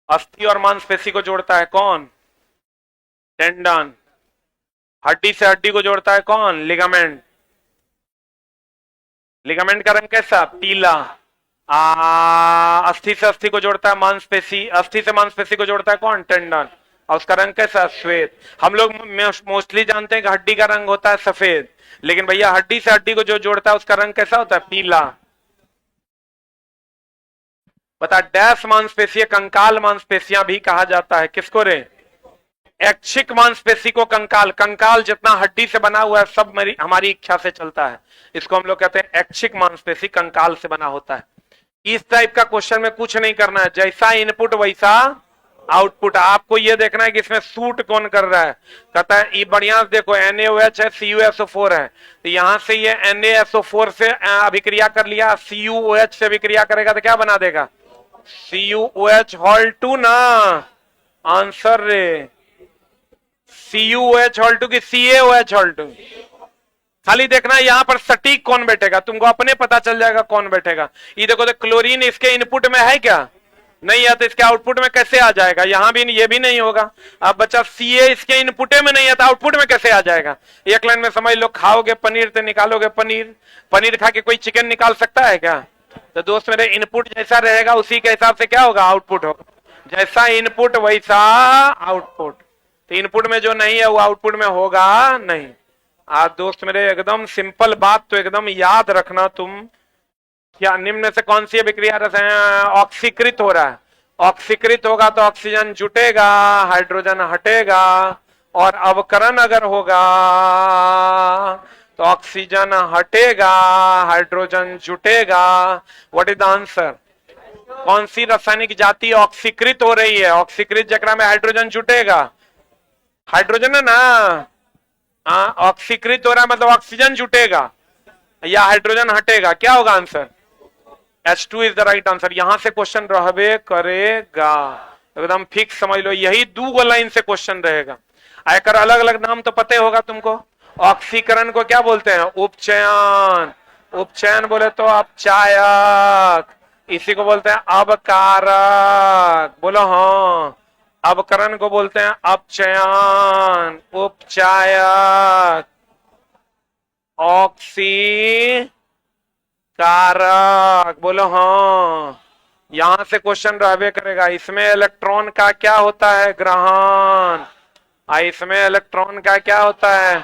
अस्थि और मांसपेशी को जोड़ता है कौन? टेंडन। हड्डी से हड्डी को जोड़ता है कौन? लिगामेंट। लिगामेंट का रंग कैसा? पीला। अस्थि से अस्थि को जोड़ता है मांसपेशी। अस्थि से मांसपेशी को जोड़ता है कौन? टेंडन। और उसका रंग कैसा? श्वेत। हम लोग मोस्टली जानते हैं कि हड्डी का रंग होता है सफेद, लेकिन भैया हड्डी से हड्डी को जो जोड़ता है उसका रंग कैसा होता है? पीला। बता, डैश मांसपेशी कंकाल मांसपेशियां भी कहा जाता है। किसको रे? ऐच्छिक मांसपेशी को कंकाल। कंकाल जितना हड्डी से बना हुआ है सब हमारी इच्छा से चलता है, इसको हम लोग कहते हैं ऐच्छिक मांसपेशी, कंकाल से बना होता है। इस टाइप का क्वेश्चन में कुछ नहीं करना है, जैसा इनपुट वैसा आउटपुट। आपको ये देखना है कि इसमें सूट कौन कर रहा है। कहता है ये बढ़िया देखो, NaOH है, CuSO4 है, तो यहां से ये NaSO4 से अभिक्रिया कर लिया, CuOH से अभिक्रिया करेगा तो क्या बना देगा? CuOH हॉल 2 ना। आंसर रे CuOH हॉल 2 की CaOH हॉल 2। खाली देखना यहां पर सटीक कौन बैठेगा, तुमको अपने पता चल जाएगा कौन बैठेगा। ये देखो तो क्लोरीन इसके इनपुट में है क्या? नहीं है, तो इसके आउटपुट में कैसे आ जाएगा? यहां भी ये भी नहीं होगा। अब बच्चा Ca इसके इनपुट में नहीं है तो आउटपुट में कैसे आ जाएगा? एक लाइन में समझ लो, खाओगे पनीर तो निकालोगे पनीर, पनीर खा के कोई चिकन निकाल सकता है क्या? तो दोस्त मेरे, इनपुट जैसा रहेगा उसी के हिसाब से क्या होगा? आउटपुट होगा। जैसा इनपुट वैसा आउटपुट। तो इनपुट में जो नहीं है वो आउटपुट में होगा नहीं। आज दोस्त मेरे एकदम सिंपल बात तो एकदम याद रखना तुम। क्या निम्न से कौन सी अभिक्रिया रसायन ऑक्सीकृत हो रहा है? ऑक्सीकृत होगा तो ऑक्सीजन जुटेगा, हाइड्रोजन हटेगा, और अवकरण अगर होगा तो ऑक्सीजन हटेगा, हाइड्रोजन जुटेगा। What is the answer? कौन सी रासायनिक जाति ऑक्सीकृत हो रही है? ऑक्सीकृत जकरा में हाइड्रोजन जुटेगा। हाइड्रोजन है ना। ऑक्सीकृत हो रहा है मतलब ऑक्सीजन जुटेगा या हाइड्रोजन हटेगा, क्या होगा answer? H2 is the right answer. यहां से क्वेश्चन रहबे करेगा, एकदम फिक्स समझ लो। यही 2 लाइन से क्वेश्चन रहेगा। आयकर अलग अलग नाम तो पता होगा तुमको। ऑक्सीकरण को क्या बोलते हैं? उपचयन। उपचयन बोले तो अपचायक, इसी को बोलते हैं अबकारक। बोलो हाँ। अवकरण को बोलते हैं अपचयन, उपचायक, ऑक्सी कारक। बोलो हाँ। यहां से क्वेश्चन रहबे करेगा। इसमें इलेक्ट्रॉन का क्या होता है? ग्रहण। इसमें इलेक्ट्रॉन का क्या होता है?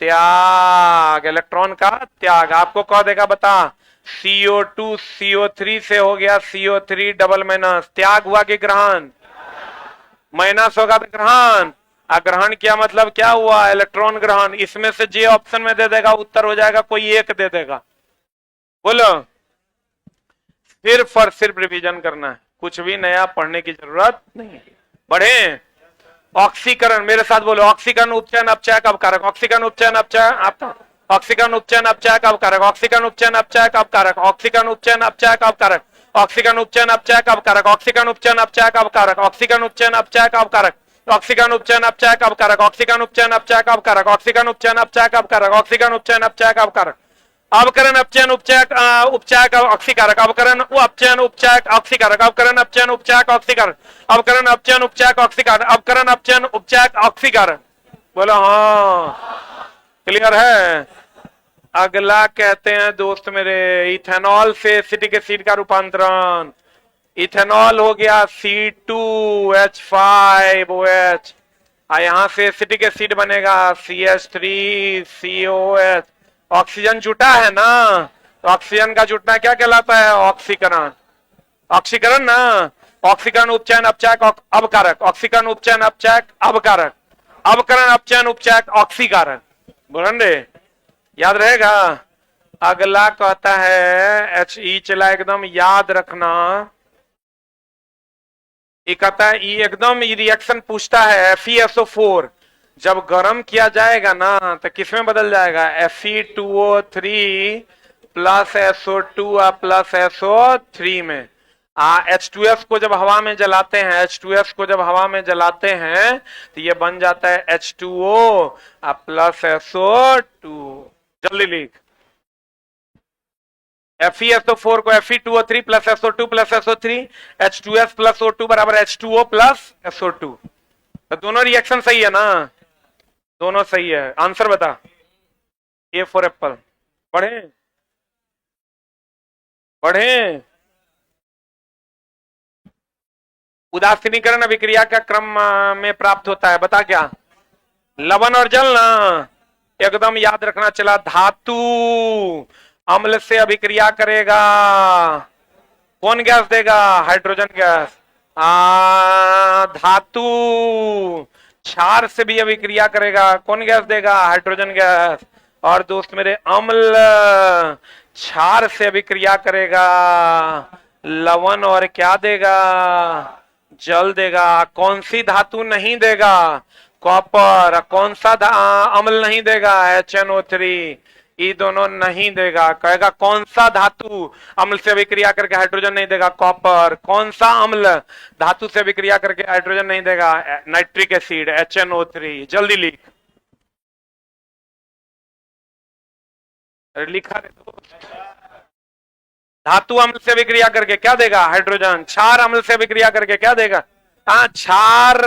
त्याग। इलेक्ट्रॉन का त्याग। आपको कह देगा बता, CO2 CO3 से हो गया CO3 डबल माइनस, त्याग हुआ कि ग्रहण? माइनस होगा तो ग्रहण। ग्रहण किया मतलब क्या हुआ? इलेक्ट्रॉन ग्रहण। इसमें से जे ऑप्शन में दे देगा उत्तर हो जाएगा, कोई एक दे देगा। बोलो, सिर्फ और सिर्फ रिवीजन करना है, कुछ भी नया पढ़ने की जरूरत नहीं। बढ़े। ऑक्सीकरण मेरे साथ बोलो। ऑक्सीकरण उपचयन अपचयक अवकारक। ऑक्सीकरण उपचयन अपचयक ऑक्सीकरण उपचयन अपचयक अवकारक। ऑक्सीकरण उपचयन अपचयक अवकारक। ऑक्सीकरण उपचयन अपचयक अवकारक। ऑक्सीकरण उपचयन अपचयक अवकारक। ऑक्सीकरण उपचयन अपचयक अवकारक। ऑक्सीकरण उपचयन अपचयक अवकारक। ऑक्सीकरण उपचयन अपचयक अवकारक। ऑक्सीकरण उपचयन अपचयक अवकारक। ऑक्सीकरण उपचयन अपचयक अवकारक। ऑक्सीकरण उपचयन अपचयक अवकारक। अवकरण अपचयन उपचयक उपचयक ऑक्सीकारक। अवकरण अपचयन उपचयक ऑक्सीकारक। अवकरण अपचयन उपचयक ऑक्सीकारक। अवकरण अपचयन उपचयक ऑक्सीकारक। अवकरण अपचयन उपचयक ऑक्सीकारक। बोलो हाँ। क्लियर है? अगला कहते हैं दोस्त मेरे, इथेनॉल से एसिटिक एसिड का रूपांतरण। इथेनॉल हो गया C2H5OH, यहां से एसिटिक एसिड बनेगा CH3COH। ऑक्सीजन जुटा है ना, तो ऑक्सीजन का जुटना क्या कहलाता है? ऑक्सीकरण। ऑक्सीकरण ना। ऑक्सीकरण उपचयन अपचयक अवकारक। ऑक्सीकरण उपचयन अपचयक अवकारक। अवकरण अपचयन उपचयक ऑक्सीकारक। बोलन रे, याद रहेगा? अगला कहता है HE चला, एकदम याद रखना। ये कहता है ये एकदम ये रिएक्शन पूछता है FeSO4 जब गर्म किया जाएगा ना तो किसमें बदल जाएगा, Fe2O3 plus SO2 plus SO3 में। H2S को जब हवा में जलाते हैं, H2S को जब हवा में जलाते हैं तो ये बन जाता है H2O प्लस SO2। जल्दी लिख, FeSO4 को Fe2O3 plus SO2 plus SO3, H2S plus O2 बराबर H2O प्लस SO2। तो दोनों रिएक्शन सही है ना, दोनों सही है। आंसर बता, A फॉर एप्पल। पढ़े पढ़े। उदासीनीकरण अभिक्रिया का क्रम में प्राप्त होता है, बता क्या, लवण और जल ना, एकदम याद रखना। चला, धातु अम्ल से अभिक्रिया करेगा, कौन गैस देगा, हाइड्रोजन गैस। धातु क्षार से भी अभिक्रिया करेगा, कौन गैस देगा, हाइड्रोजन गैस। और दोस्त मेरे, अम्ल क्षार से अभिक्रिया करेगा, लवण और क्या देगा, जल देगा। कौन सी धातु नहीं देगा, कॉपर। कौन सा अम्ल नहीं देगा, HNO3। ये दोनों नहीं देगा। कहेगा कौन सा धातु अम्ल से अभिक्रिया करके हाइड्रोजन नहीं देगा, कॉपर। कौन सा अम्ल धातु से अभिक्रिया करके हाइड्रोजन नहीं देगा, नाइट्रिक एसिड, HNO3। जल्दी लिख, लिखा रे दोस्त। धातु अम्ल से अभिक्रिया करके क्या देगा, हाइड्रोजन। क्षार अम्ल से अभिक्रिया करके क्या देगा, क्षार,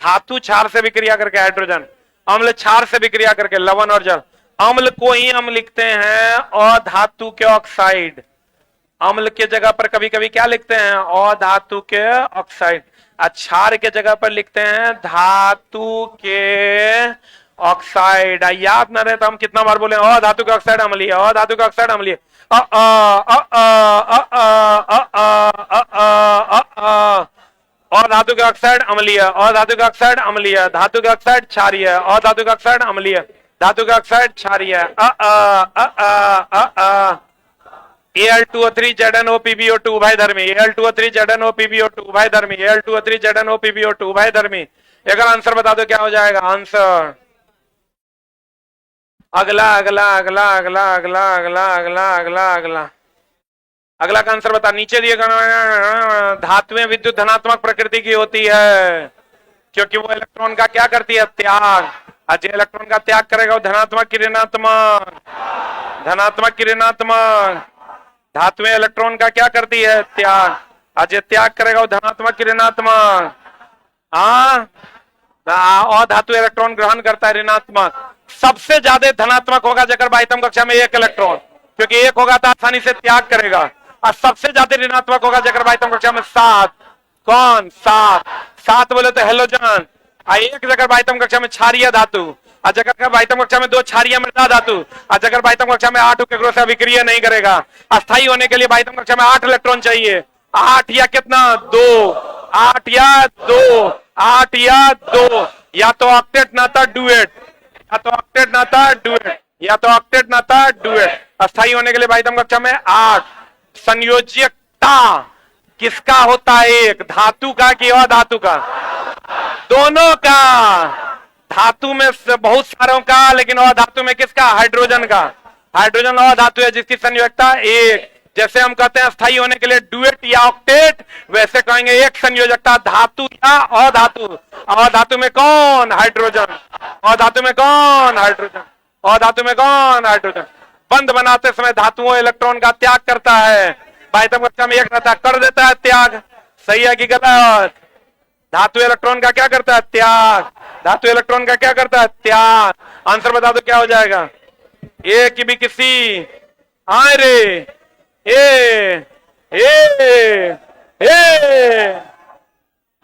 धातु क्षार से अभिक्रिया करके हाइड्रोजन, अम्ल क्षार से अभिक्रिया करके लवण और जल। अम्ल को ही हम लिखते हैं अधातु के ऑक्साइड। अम्ल के जगह पर कभी कभी क्या लिखते हैं, अधातु के ऑक्साइड। क्षार के जगह पर लिखते हैं धातु के ऑक्साइड। याद न रहे तो हम कितना बार बोले, अधातु के ऑक्साइड अम्लीय, अधातु के ऑक्साइड अम्लीय। अधातु के ऑक्साइड अम्लीय, अधातु के ऑक्साइड अम्लीय, धातु के ऑक्साइड क्षारीय, अधातु के ऑक्साइड अम्लीय, धातु के ऑक्साइड क्षारीय। Al2O3 ZnOPbO2 उभयधर्मी, Al2O3 ZnOPbO2 उभयधर्मी, Al2O3 ZnOPbO2 उभयधर्मी। एक आंसर बता दो क्या हो जाएगा आंसर। अगला अगला अगला अगला अगला अगला अगला अगला अगला अगला का आंसर बता। नीचे दिए गए धातुएं विद्युत धनात्मक प्रकृति की होती है क्योंकि वो इलेक्ट्रॉन का क्या करती है, त्याग। आज इलेक्ट्रॉन का त्याग करेगा वो धनात्मक की ऋणात्मक, धनात्मक की ऋणात्मक। धातुएं इलेक्ट्रॉन का क्या करती है, त्याग। आज त्याग करेगा वो धनात्मक की ऋणात्मक। और धातु इलेक्ट्रॉन ग्रहण करता है ऋणात्मक। सबसे ज्यादा धनात्मक होगा जगह बाइतम कक्षा में एक इलेक्ट्रॉन, क्योंकि एक होगा तो आसानी से त्याग करेगा। और सबसे ज्यादा ऋणात्मक होगा जगह बाइतम कक्षा में 7। कौन 7? 7 बोले तो हेलोजन। एक जगह बाइतम कक्षा में क्षारीय धातु, और जगह बाइतम कक्षा में 2 क्षारीय मृदा धातु, और जगह बाइतम कक्षा में 8 केकरो से अभिक्रिया नहीं करेगा। अस्थायी होने के लिए बाइतम कक्षा में 8 इलेक्ट्रॉन चाहिए। 8 या कितना, 2। 8 या 2, 8 या 2, या तो ऑक्टेट ना था डुएट, या तो ऑक्टेट ना था डुएट, या तो ऑक्टेट ना था डुएट। अस्थायी होने के लिए बाइतम कक्षा में 8। संयोजकता किसका होता है, एक धातु का कि अधातु का, दोनों का। धातु में बहुत सारों का, लेकिन अधातु में किसका, हाइड्रोजन का। हाइड्रोजन अधातु है जिसकी संयोजकता 1। जैसे हम कहते हैं अस्थायी होने के लिए डुएट या ऑक्टेट, वैसे कहेंगे एक संयोजकता धातु या अधातु। अधातु में कौन, हाइड्रोजन। अधातु में कौन, हाइड्रोजन। अधातु में कौन, हाइड्रोजन। बंध बनाते समय धातुओं इलेक्ट्रॉन का त्याग करता है। बाइतम कक्षा में 1 रहता, कर देता है त्याग। सही है कि गलत? धातु इलेक्ट्रॉन का क्या करता है, त्याग। धातु इलेक्ट्रॉन का क्या करता है, त्याग। आंसर बता दो क्या हो जाएगा। ए की भी किसी, आए रे, ए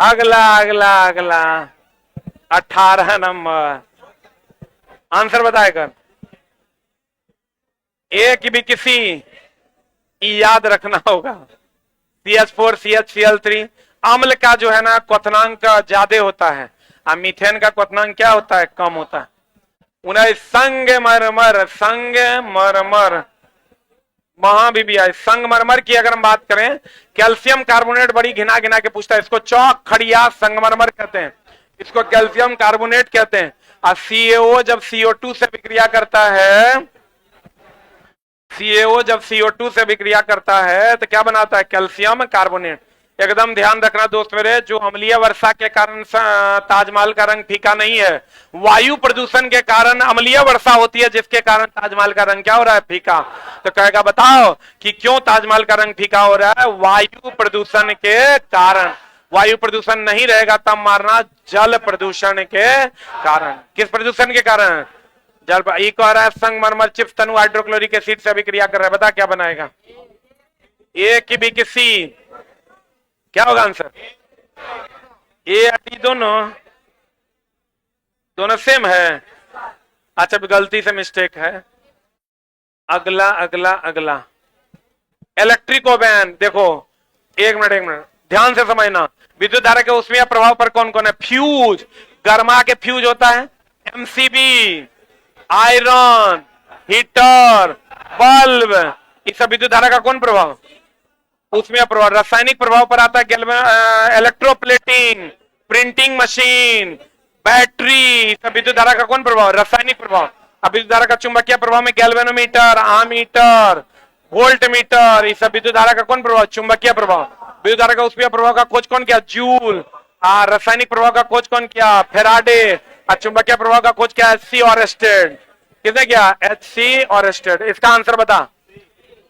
अगला अगला अगला 18 नंबर आंसर बताएगा। ए की भी किसी याद रखना होगा। CH4 CHCl3 अम्ल का जो है ना क्वथनांक ज्यादा होता है, और मीथेन का क्वथनांक क्या होता है, कम होता है। उन्हें संगमरमर, संगमरमर वहां भी आए। संगमरमर की अगर हम बात करें, कैल्शियम कार्बोनेट बड़ी घिना घिना के पूछता है, इसको चौक खड़िया संगमरमर कहते हैं, इसको कैल्शियम कार्बोनेट कहते हैं। और CaO जब CO2 से विक्रिया करता है, CaO जब CO2 से विक्रिया करता है तो क्या बनाता है? Calcium carbonate. एकदम ध्यान रखना दोस्त मेरे, जो अम्लीय वर्षा के कारण ताजमहल का रंग फीका नहीं है, वायु प्रदूषण के कारण अम्लीय वर्षा होती है, जिसके कारण ताजमहल का रंग क्या हो रहा है? फीका। तो कहेगा बताओ कि क्यों ताजमहल का रंग फीका हो रहा है? वायु प्रदूषण के कारण। वायु प्रदूषण नहीं रहेगा तब मारना, जल प्रदूषण के कारण। किस प्रदूषण के कारण? जल। एक आ रहा है संगमरमर चिप्स तनु हाइड्रोक्लोरिक एसिड से अभिक्रिया कर रहा है, बता क्या बनाएगा? ए की बी की सी, क्या होगा आंसर? ए और डी दोनों दोनों सेम है। अच्छा गलती से मिस्टेक है। अगला अगला अगला इलेक्ट्रिकोबैन। देखो एक मिनट ध्यान से समझना, विद्युत धारा के ऊष्मीय प्रभाव पर कौन कौन है? फ्यूज, गर्मा के फ्यूज होता है। एमसीबी, आयरन, हीटर, बल्ब, ये सब विद्युत धारा का कौन प्रभाव? उसमें प्रभाव। रासायनिक प्रभाव पर आता है इलेक्ट्रोप्लेटिंग, प्रिंटिंग मशीन, बैटरी, सब विद्युत धारा का कौन प्रभाव? रासायनिक प्रभाव। अब विद्युत धारा का चुंबकीय प्रभाव में गैल्वेनोमीटर, आमीटर, वोल्ट मीटर, ये सब विद्युत धारा का कौन प्रभाव? चुंबकीय प्रभाव। विद्युत धारा का ऊष्मीय प्रभाव का खोज कौन किया? जूल। रासायनिक प्रभाव का खोज कौन किया? फेराडे। और चुंबकीय प्रभाव का खोज किया? एचसी ऑरेस्टेड। किसने किया? एचसी ऑरेस्टेड। इसका आंसर बता।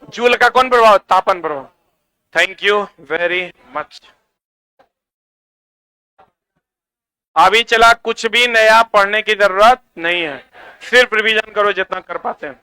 जूल का कौन प्रभाव? तापन प्रभाव। Thank you very much. अभी चला, कुछ भी नया पढ़ने की जरूरत नहीं है, सिर्फ रिवीजन करो जितना कर पाते हैं।